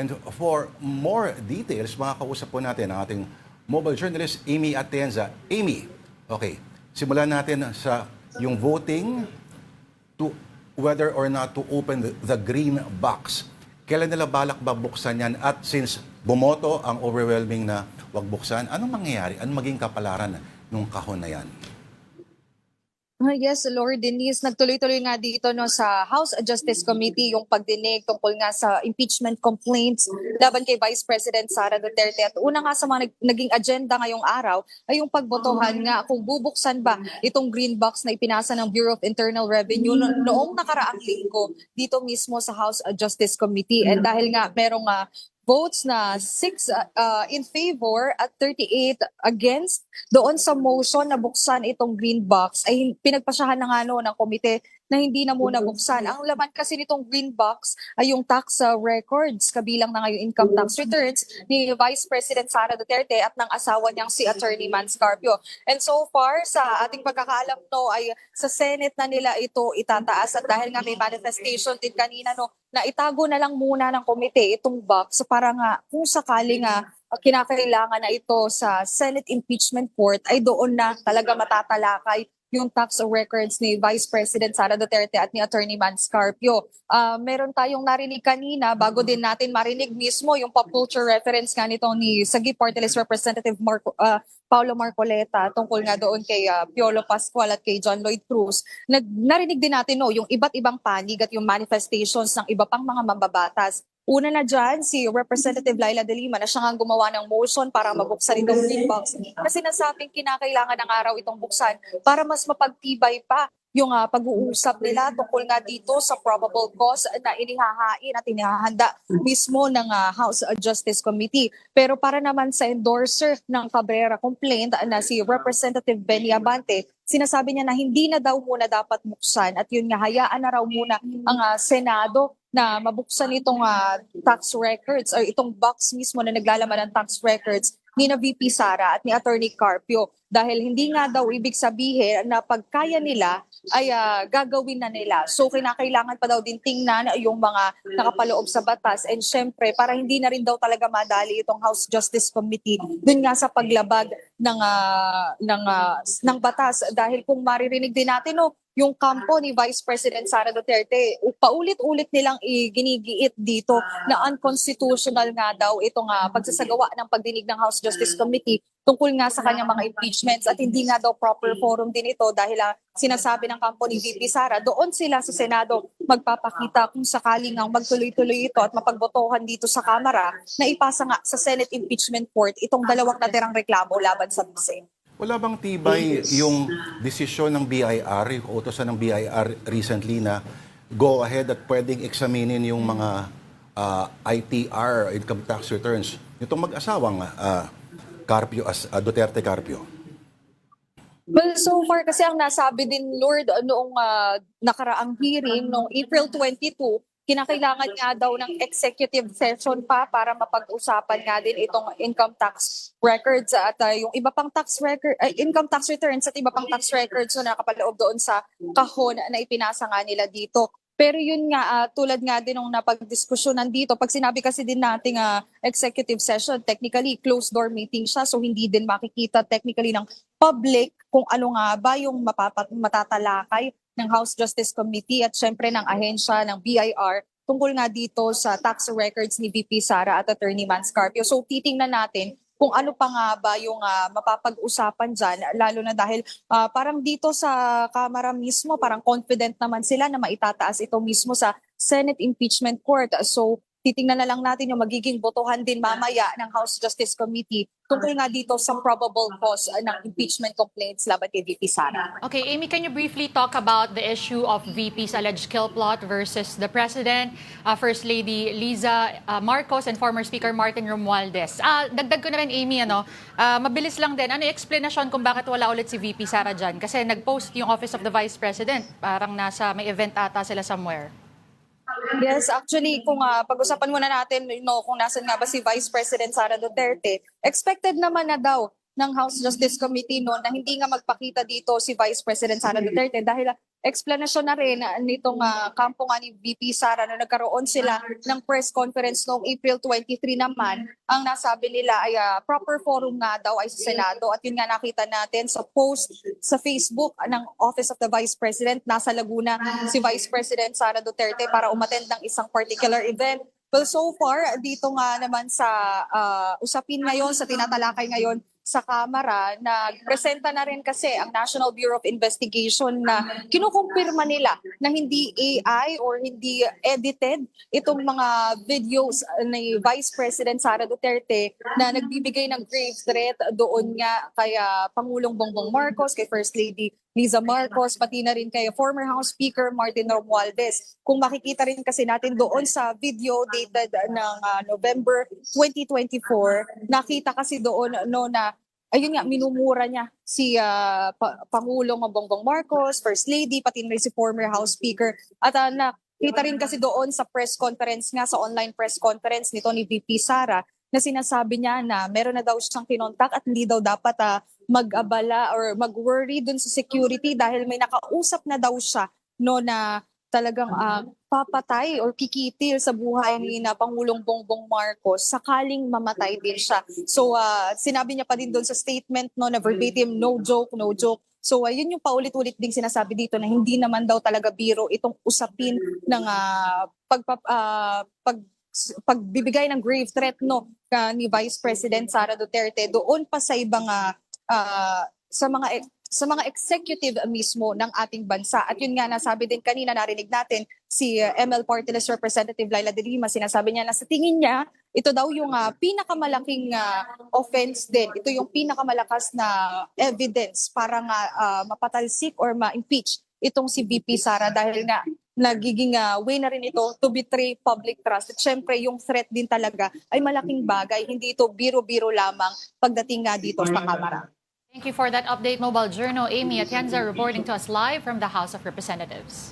And for more details, makakausap po natin ang ating mobile journalist, Amy Atienza. Amy, okay, simulan natin sa yung voting to whether or not to open the green box. Kailan nila balak ba buksan yan? At since bumoto ang overwhelming na wag buksan, anong mangyayari? Anong maging kapalaran ng kahon na yan? Yes, Lord Denise, nagtuloy-tuloy nga dito no sa House Justice Committee yung pagdinig tungkol nga sa impeachment complaints laban kay Vice President Sara Duterte. At una nga sa mga naging agenda ngayong araw ay yung pagbotohan nga kung bubuksan ba itong green box na ipinasa ng Bureau of Internal Revenue noong nakaraang linggo dito mismo sa House Justice Committee. And dahil nga merong votes na 6 in favor at 38 against doon sa motion na buksan itong green box ay pinagpasyahan na nga ng komite na hindi na muna buksan. Ang laman kasi nitong green box ay yung tax records, kabilang na ngayon income tax returns ni Vice President Sara Duterte at ng asawa niyang si Attorney Mans Carpio. And so far, sa ating pagkakaalam ay sa Senate na nila ito itataas. At dahil nga may manifestation din kanina na itago na lang muna ng komite itong box para nga kung sakaling kinakailangan na ito sa Senate Impeachment Court ay doon na talaga matatalakay yung tax records ni Vice President Sara Duterte at ni Attorney Mans Carpio. Meron tayong narinig kanina bago din natin marinig mismo yung pop culture reference nga nito ni Sagip Party List Representative Paulo Marcoleta tungkol nga doon kay Piolo Pascual at kay John Lloyd Cruz. Narinig din natin yung iba't ibang panig at yung manifestations ng iba pang mga mambabatas. Una na dyan, si Representative Laila De Lima na siya nga gumawa ng motion para mabuksan itong green box. Kasi nasabing kinakailangan ng araw itong buksan para mas mapagtibay pa yung pag-uusap nila tungkol nga dito sa probable cause na inihahain at inihahanda mismo ng House Justice Committee. Pero para naman sa endorser ng Cabrera complaint na si Representative Benny Abante, sinasabi niya na hindi na daw muna dapat buksan at yun nga hayaan na raw muna ang Senado na mabuksan itong tax records or itong box mismo na naglalaman ng tax records ni na VP Sara at ni Attorney Carpio. Dahil hindi nga daw ibig sabihin na pagkaya nila ay gagawin na nila. So kinakailangan pa daw din tingnan yung mga nakapaloob sa batas and syempre para hindi na rin daw talaga madali itong House Justice Committee dun nga sa paglabag ng batas. Dahil kung maririnig din natin yung kampo ni Vice President Sara Duterte, paulit-ulit nilang ginigiit dito na unconstitutional nga daw itong pagsasagawa ng pagdinig ng House Justice Committee tungkol nga sa kanyang mga impeachments at hindi nga daw proper forum din ito dahil sinasabi ng kampo ni VP Sara, doon sila sa Senado magpapakita kung sakaling ang magtuloy-tuloy ito at mapagbotohan dito sa Kamara na ipasa nga sa Senate Impeachment Court itong dalawang natirang reklamo laban sa BICE. Wala bang tibay yung desisyon ng BIR, yung utosan ng BIR recently na go ahead at pwedeng examinin yung mga ITR, income tax returns, itong mag-asawang Duterte Carpio? Well, so far kasi ang nasabi din, Lord, noong nakaraang hearing, noong April 22, kinakailangan nga daw ng executive session pa para mapag-usapan nga din itong income tax records at yung iba pang income tax returns at iba pang tax records na nakapaloob doon sa kahon na ipinasa nga nila dito. Pero yun nga, tulad nga din ng napag-diskusyonan dito, pag sinabi kasi din nating executive session, technically closed door meeting siya, so hindi din makikita technically ng public kung ano nga ba yung matatalakay ng House Justice Committee at syempre ng ahensya ng BIR tungkol nga dito sa tax records ni VP Sara at Attorney Mans Carpio. So titingnan natin kung ano pa nga ba yung mapapag-usapan dyan, lalo na dahil parang dito sa Kamara mismo, parang confident naman sila na maitataas ito mismo sa Senate Impeachment Court. So titingnan na lang natin yung magiging botohan din mamaya ng House Justice Committee tungkol nga dito sa probable cause ng impeachment complaints laban kay VP Sara. Okay, Amy, can you briefly talk about the issue of VP's alleged kill plot versus the President, First Lady Liza Marcos, and former Speaker Martin Romualdez? Dagdag ko na rin, Amy, mabilis lang din. Ano yung explanation kung bakit wala ulit si VP Sara dyan? Kasi nag-post yung Office of the Vice President. Parang may event ata sila somewhere. Yes, actually, kung pag-usapan muna natin kung nasan nga ba si Vice President Sara Duterte, expected naman na daw ng House Justice Committee na hindi nga magpakita dito si Vice President Sara Duterte dahil explanation na rin nitong kampo nga ni VP Sara na nagkaroon sila ng press conference noong April 23 naman. Ang nasabi nila ay proper forum nga daw ay sa Senado. At yun nga nakita natin sa post sa Facebook ng Office of the Vice President. Nasa Laguna si Vice President Sara Duterte para umattend ng isang particular event. Well, so far, dito nga naman sa usapin ngayon, sa tinatalakay ngayon sa Kamara, nagpresenta na rin kasi ang National Bureau of Investigation na kinukumpirma nila na hindi AI or hindi edited itong mga videos ni Vice President Sara Duterte na nagbibigay ng grave threat doon nga kay Pangulong Bongbong Marcos, kay First Lady Liza Marcos, pati na rin kay former House Speaker Martin Romualdez. Kung makikita rin kasi natin doon sa video dated ng November 2024, nakita kasi doon na ayun nga, minumura niya si Pangulong Bongbong Marcos, First Lady, pati na rin si former House Speaker. At nakita rin kasi doon sa press conference nga, sa online press conference nito ni VP Sara, na sinasabi niya na meron na daw siyang kinontak at hindi daw dapat mag-abala or mag-worry dun sa security dahil may nakausap na daw siya no na talagang papatay or kikitil sa buhay ni na Pangulong Bongbong Marcos sakaling mamatay din siya. So sinabi niya pa din doon sa statement no na verbatim, no joke, no joke. So yun yung paulit-ulit ding sinasabi dito na hindi naman daw talaga biro itong usapin ng pagbibigay ng grave threat no ni Vice President Sara Duterte doon pa sa ibang sa mga executive mismo ng ating bansa. At yun nga, nasabi din kanina, narinig natin si ML Party List Representative Laila de Lima, sinasabi niya na sa tingin niya, ito daw yung pinakamalaking offense din. Ito yung pinakamalakas na evidence para nga mapatalsik or ma-impeach itong si VP Sara dahil nga nagiging way na rin ito to betray public trust. At syempre, yung threat din talaga ay malaking bagay. Hindi ito biro-biro lamang pagdating nga dito sa Kamara. Thank you for that update, Mobile Journal. Amy Atienza reporting to us live from the House of Representatives.